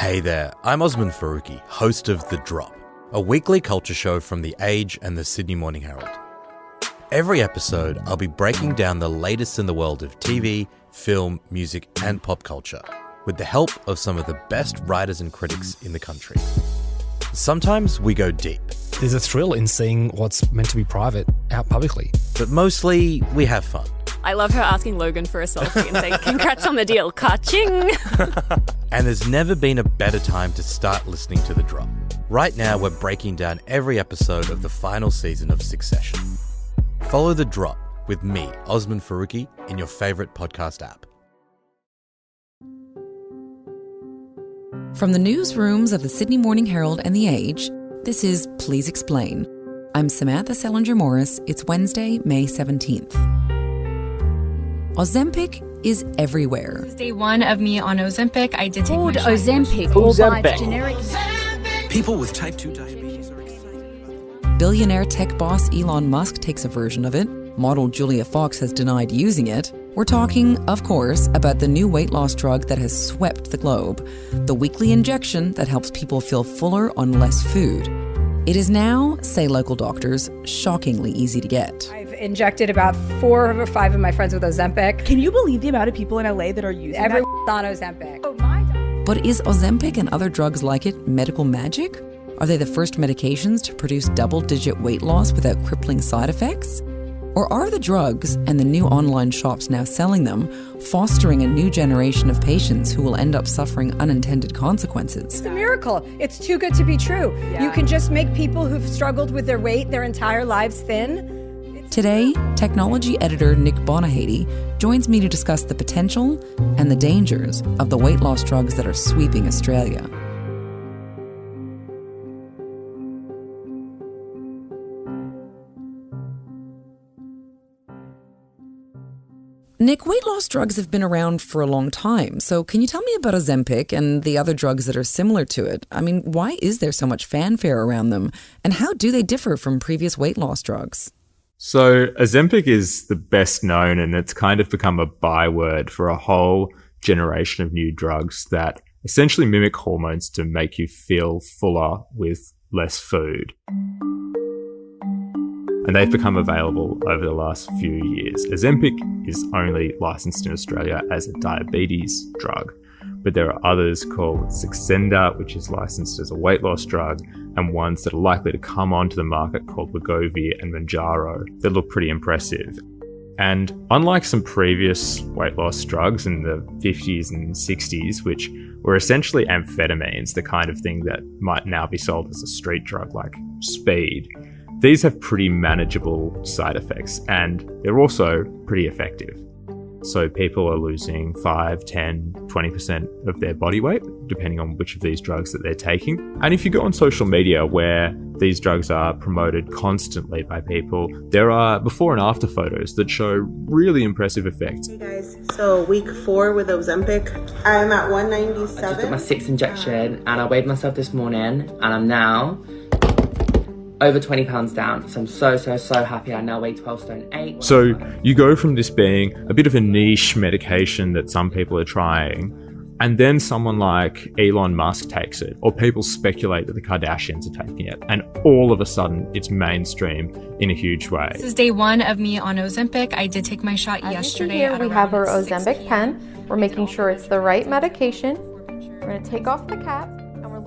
Hey there, I'm Osman Faruqi, host of The Drop, a weekly culture show from The Age and the Sydney Morning Herald. Every episode, I'll be breaking down the latest in the world of TV, film, music, and pop culture, with the help of some of the best writers and critics in the country. Sometimes we go deep. There's a thrill in seeing what's meant to be private out publicly. But mostly, we have fun. I love her asking Logan for a selfie and saying, congrats on the deal, ka-ching! And there's never been a better time to start listening to The Drop. Right now, we're breaking down every episode of the final season of Succession. Follow The Drop with me, Osman Faruqi, in your favourite podcast app. From the newsrooms of the Sydney Morning Herald and The Age, this is Please Explain. I'm Samantha Selinger-Morris. It's Wednesday, May 17th. Ozempic is everywhere. This is day one of me on Ozempic. I did take my shot. Ozempic. Generic. People with type 2 diabetes are excited about it. Billionaire tech boss Elon Musk takes a version of it. Model Julia Fox has denied using it. We're talking, of course, about the new weight loss drug that has swept the globe. The weekly injection that helps people feel fuller on less food. It is now, say local doctors, shockingly easy to get. I've injected about 4 or 5 of my friends with Ozempic. Can you believe the amount of people in LA that are using Everyone's on Ozempic. Oh my God. But is Ozempic and other drugs like it medical magic? Are they the first medications to produce double-digit weight loss without crippling side effects? Or are the drugs, and the new online shops now selling them, fostering a new generation of patients who will end up suffering unintended consequences? It's a miracle. It's too good to be true. Yeah. You can just make people who've struggled with their weight their entire lives thin. Today, technology editor Nick Bonyhady joins me to discuss the potential and the dangers of the weight loss drugs that are sweeping Australia. Nick, weight loss drugs have been around for a long time. So can you tell me about Ozempic and the other drugs that are similar to it? I mean, why is there so much fanfare around them? And how do they differ from previous weight loss drugs? So Ozempic is the best known, and it's kind of become a byword for a whole generation of new drugs that essentially mimic hormones to make you feel fuller with less food. And they've become available over the last few years. Ozempic is only licensed in Australia as a diabetes drug, but there are others called Saxenda, which is licensed as a weight loss drug, and ones that are likely to come onto the market called Wegovy and Mounjaro that look pretty impressive. And unlike some previous weight loss drugs in the 50s and 60s, which were essentially amphetamines, the kind of thing that might now be sold as a street drug like speed, these have pretty manageable side effects, and they're also pretty effective. So people are losing 5, 10, 20% of their body weight, depending on which of these drugs that they're taking. And if you go on social media where these drugs are promoted constantly by people, there are before and after photos that show really impressive effects. Hey guys, so week 4 with Ozempic, I'm at 197. I just took my 6th injection and I weighed myself this morning and I'm now over 20 pounds down. So I'm so happy. I now weigh 12 stone 8. So you go from this being a bit of a niche medication that some people are trying, and then someone like Elon Musk takes it, or people speculate that the Kardashians are taking it, and all of a sudden it's mainstream in a huge way. This is day one of me on Ozempic. I did take my shot yesterday. Here we have our Ozempic pen. We're making sure it's the right medication. We're going to take off the cap.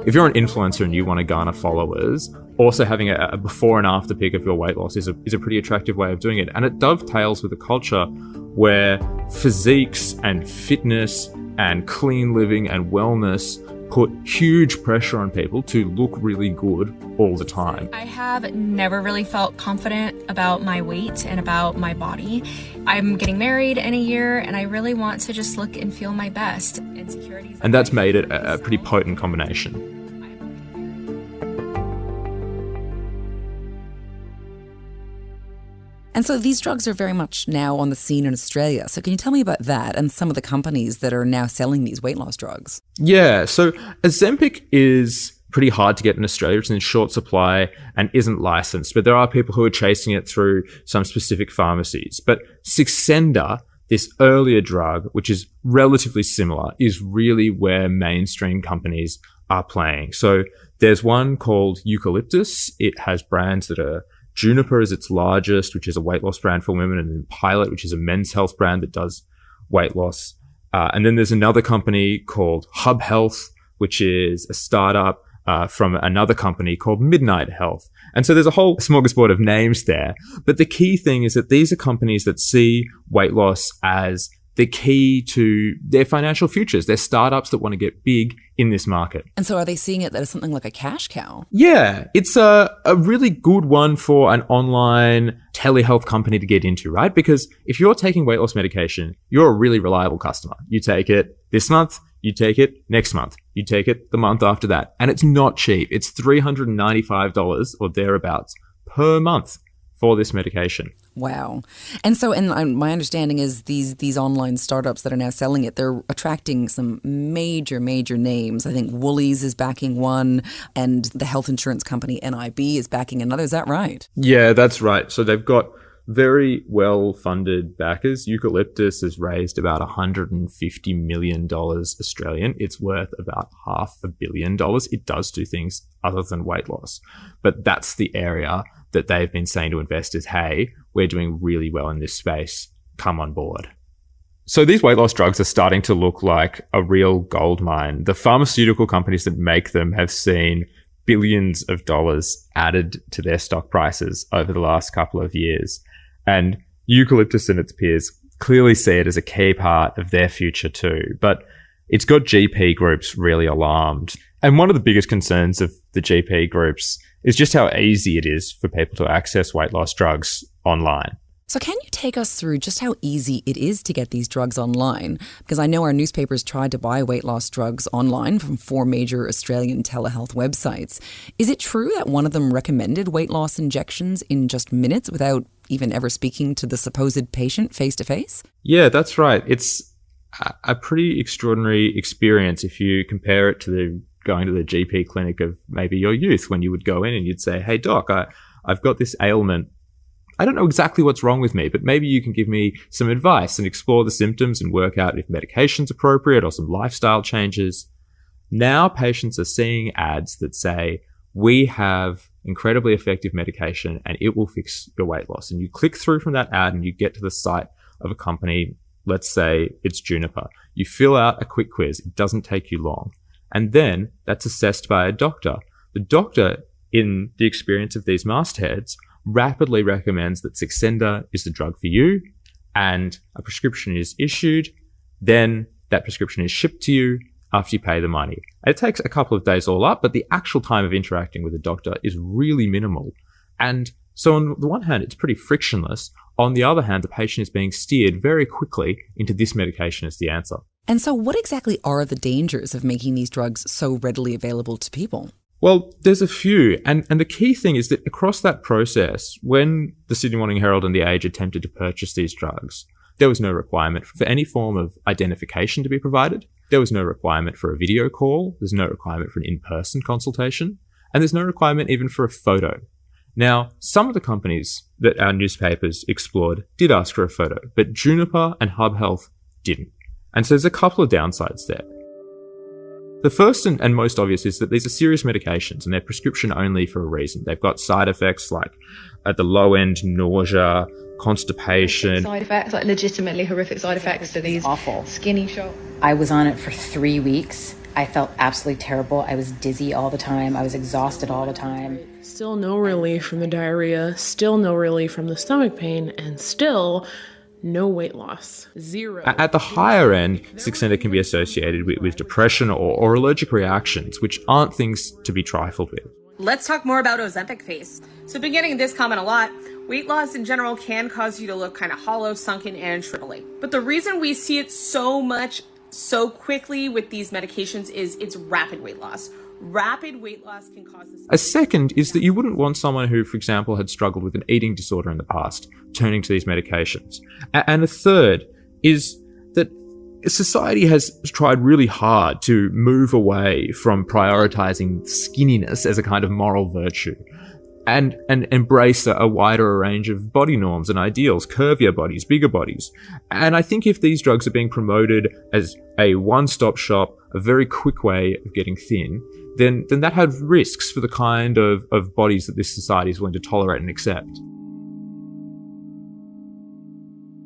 If you're an influencer and you want to garner followers, also having a before and after pic of your weight loss is a pretty attractive way of doing it. And it dovetails with a culture where physiques and fitness and clean living and wellness put huge pressure on people to look really good all the time. I have never really felt confident about my weight and about my body. I'm getting married in a year and I really want to just look and feel my best. Insecurities. And that's made it a pretty potent combination. And so these drugs are very much now on the scene in Australia. So can you tell me about that and some of the companies that are now selling these weight loss drugs? Yeah, so Ozempic is pretty hard to get in Australia. It's in short supply and isn't licensed, but there are people who are chasing it through some specific pharmacies. But Saxenda, this earlier drug, which is relatively similar, is really where mainstream companies are playing. So there's one called Eucalyptus. It has brands that are Juniper is its largest, which is a weight loss brand for women, and then Pilot, which is a men's health brand that does weight loss. And then there's another company called Hub Health, which is a startup from another company called Midnight Health. And so there's a whole smorgasbord of names there. But the key thing is that these are companies that see weight loss as the key to their financial futures. They're startups that want to get big in this market. And so are they seeing it as something like a cash cow? Yeah, it's a really good one for an online telehealth company to get into, right? Because if you're taking weight loss medication, you're a really reliable customer. You take it this month, you take it next month, you take it the month after that. And it's not cheap. It's $395 or thereabouts per month for this medication. Wow. And so, and my understanding is these online startups that are now selling it, they're attracting some major names. I think Woolies is backing one, and the health insurance company NIB is backing another. Is that right? Yeah, that's right. So they've got very well-funded backers. Eucalyptus has raised about $150 million Australian. It's worth about $500 million. It does do things other than weight loss. But that's the area that they've been saying to investors, hey, we're doing really well in this space. Come on board. So these weight loss drugs are starting to look like a real gold mine. The pharmaceutical companies that make them have seen billions of dollars added to their stock prices over the last couple of years. And Eucalyptus and its peers clearly see it as a key part of their future too. But it's got GP groups really alarmed. And one of the biggest concerns of the GP groups is just how easy it is for people to access weight loss drugs online. So can you take us through just how easy it is to get these drugs online? Because I know our newspapers tried to buy weight loss drugs online from 4 major Australian telehealth websites. Is it true that one of them recommended weight loss injections in just minutes without even ever speaking to the supposed patient face to face? Yeah, that's right. It's a pretty extraordinary experience if you compare it to going to the GP clinic of maybe your youth, when you would go in and you'd say, hey doc, I've got this ailment. I don't know exactly what's wrong with me, but maybe you can give me some advice and explore the symptoms and work out if medication's appropriate or some lifestyle changes. Now patients are seeing ads that say, we have incredibly effective medication and it will fix your weight loss. And you click through from that ad and you get to the site of a company. Let's say it's Juniper. You fill out a quick quiz. It doesn't take you long. And then that's assessed by a doctor. The doctor, in the experience of these mastheads, rapidly recommends that Saxenda is the drug for you, and a prescription is issued. Then that prescription is shipped to you after you pay the money. It takes a couple of days all up, but the actual time of interacting with the doctor is really minimal. And so on the one hand, it's pretty frictionless. On the other hand, the patient is being steered very quickly into this medication as the answer. And so what exactly are the dangers of making these drugs so readily available to people? Well, there's a few. And the key thing is that across that process, when the Sydney Morning Herald and The Age attempted to purchase these drugs, there was no requirement for any form of identification to be provided. There was no requirement for a video call. There's no requirement for an in-person consultation. And there's no requirement even for a photo. Now, some of the companies that our newspapers explored did ask for a photo, but Juniper and Hub Health didn't. And so there's a couple of downsides there. The first and most obvious is that these are serious medications and they're prescription only for a reason. They've got side effects like at the low end, nausea, constipation. Side effects, like legitimately horrific side effects to these awful skinny shots. I was on it for 3 weeks. I felt absolutely terrible. I was dizzy all the time. I was exhausted all the time. Still no relief from the diarrhea, still no relief from the stomach pain, and still no weight loss. Zero. At the higher end, Saxenda can be associated with depression or allergic reactions, which aren't things to be trifled with. Let's talk more about Ozempic face. So I've been getting this comment a lot. Weight loss in general can cause you to look kind of hollow, sunken, and shrivelly. But the reason we see it so much so quickly with these medications is it's rapid weight loss. Rapid weight loss can cause this. A second is that you wouldn't want someone who, for example, had struggled with an eating disorder in the past turning to these medications. And a third is that society has tried really hard to move away from prioritizing skinniness as a kind of moral virtue. and embrace a wider range of body norms and ideals, curvier bodies, bigger bodies. And I think if these drugs are being promoted as a one-stop shop, a very quick way of getting thin, then that has risks for the kind of bodies that this society is willing to tolerate and accept.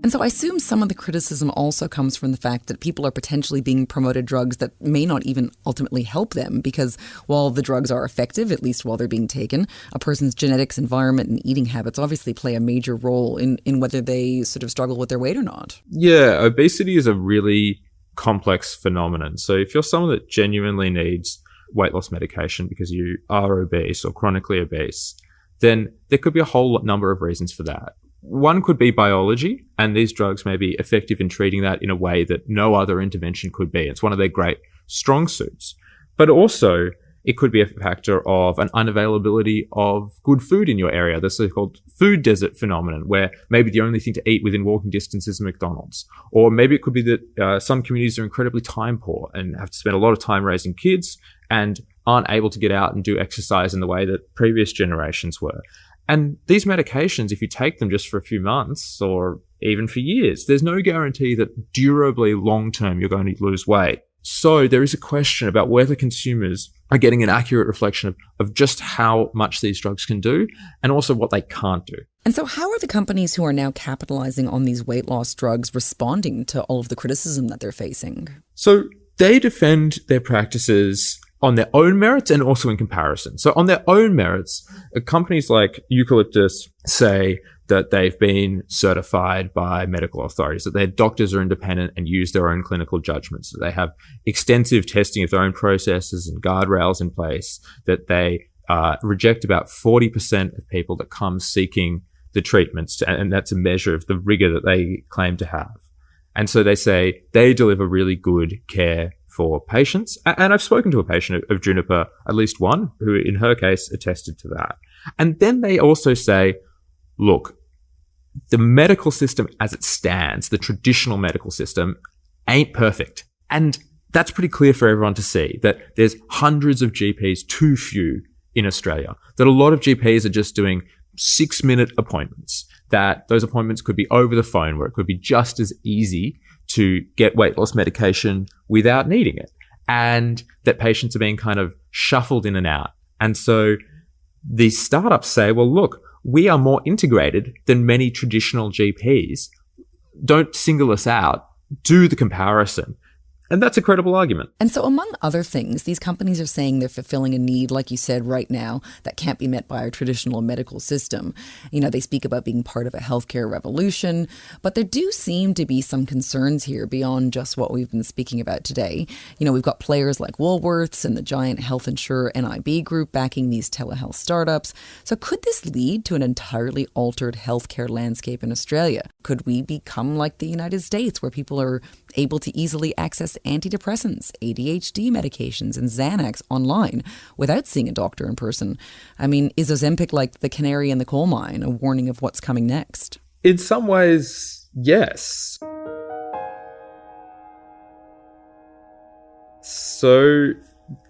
And so I assume some of the criticism also comes from the fact that people are potentially being promoted drugs that may not even ultimately help them, because while the drugs are effective, at least while they're being taken, a person's genetics, environment, and eating habits obviously play a major role in whether they sort of struggle with their weight or not. Yeah, obesity is a really complex phenomenon. So if you're someone that genuinely needs weight loss medication because you are obese or chronically obese, then there could be a whole number of reasons for that. One could be biology, and these drugs may be effective in treating that in a way that no other intervention could be. It's one of their great strong suits. But also, it could be a factor of an unavailability of good food in your area, the so-called food desert phenomenon, where maybe the only thing to eat within walking distance is a McDonald's. Or maybe it could be that some communities are incredibly time poor and have to spend a lot of time raising kids and aren't able to get out and do exercise in the way that previous generations were. And these medications, if you take them just for a few months or even for years, there's no guarantee that durably long-term you're going to lose weight. So there is a question about whether consumers are getting an accurate reflection of just how much these drugs can do and also what they can't do. And so how are the companies who are now capitalizing on these weight loss drugs responding to all of the criticism that they're facing? So they defend their practices on their own merits and also in comparison. So on their own merits, companies like Eucalyptus say that they've been certified by medical authorities, that their doctors are independent and use their own clinical judgments, that they have extensive testing of their own processes and guardrails in place, that they reject about 40% of people that come seeking the treatments, and that's a measure of the rigor that they claim to have. And so they say they deliver really good care for patients. And I've spoken to a patient of Juniper, at least one, who in her case attested to that. And then they also say, look, the medical system as it stands, the traditional medical system, ain't perfect. And that's pretty clear for everyone to see, that there's hundreds of GPs, too few in Australia, that a lot of GPs are just doing 6-minute appointments, that those appointments could be over the phone, where it could be just as easy to get weight loss medication without needing it, and that patients are being kind of shuffled in and out. And so these startups say, well, look, we are more integrated than many traditional GPs. Don't single us out. Do the comparison. And that's a credible argument. And so among other things, these companies are saying they're fulfilling a need, like you said, right now, that can't be met by our traditional medical system. You know, they speak about being part of a healthcare revolution, but there do seem to be some concerns here beyond just what we've been speaking about today. You know, we've got players like Woolworths and the giant health insurer NIB Group backing these telehealth startups. So could this lead to an entirely altered healthcare landscape in Australia? Could we become like the United States, where people are able to easily access antidepressants, ADHD medications, and Xanax online without seeing a doctor in person? I mean, is Ozempic like the canary in the coal mine, a warning of what's coming next? In some ways, yes. So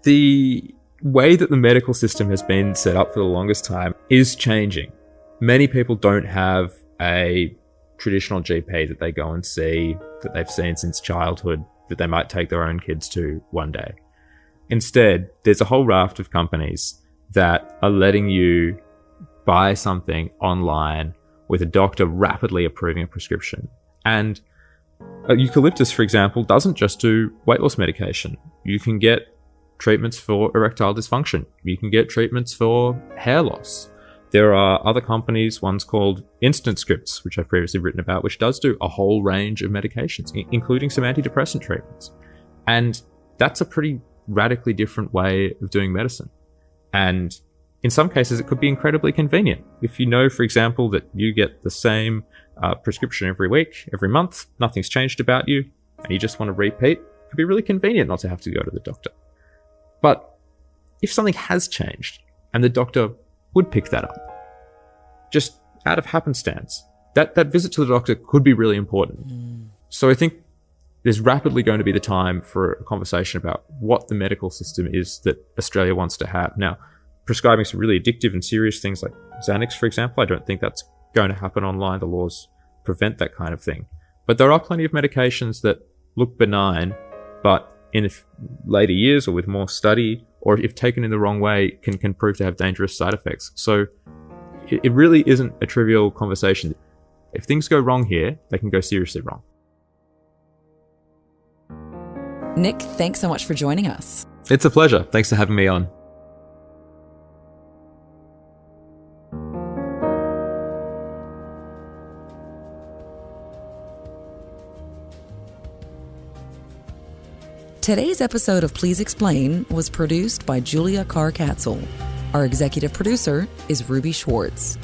the way that the medical system has been set up for the longest time is changing. Many people don't have a traditional GP that they go and see, that they've seen since childhood, that they might take their own kids to one day. Instead, there's a whole raft of companies that are letting you buy something online with a doctor rapidly approving a prescription. And Eucalyptus, for example, doesn't just do weight loss medication. You can get treatments for erectile dysfunction. You can get treatments for hair loss. There are other companies, one's called Instant Scripts, which I've previously written about, which does do a whole range of medications, including some antidepressant treatments. And that's a pretty radically different way of doing medicine. And in some cases, it could be incredibly convenient. If you know, for example, that you get the same prescription every week, every month, nothing's changed about you, and you just want to repeat, it could be really convenient not to have to go to the doctor. But if something has changed and the doctor would pick that up, just out of happenstance, that visit to the doctor could be really important. So I think there's rapidly going to be the time for a conversation about what the medical system is that Australia wants to have. Now, prescribing some really addictive and serious things like Xanax, for example. I don't think that's going to happen online. The laws prevent that kind of thing. But there are plenty of medications that look benign, but in later years or with more study, or if taken in the wrong way, can prove to have dangerous side effects. So it really isn't a trivial conversation. If things go wrong here, they can go seriously wrong. Nick, thanks so much for joining us. It's a pleasure. Thanks for having me on. Today's episode of Please Explain was produced by Julia Carr-Katzel. Our executive producer is Ruby Schwartz.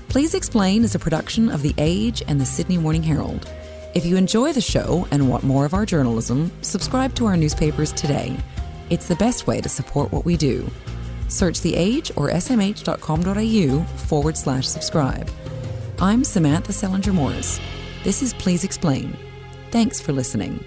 Please Explain is a production of The Age and the Sydney Morning Herald. If you enjoy the show and want more of our journalism, subscribe to our newspapers today. It's the best way to support what we do. Search The Age or smh.com.au/subscribe. I'm Samantha Selinger-Morris. This is Please Explain. Thanks for listening.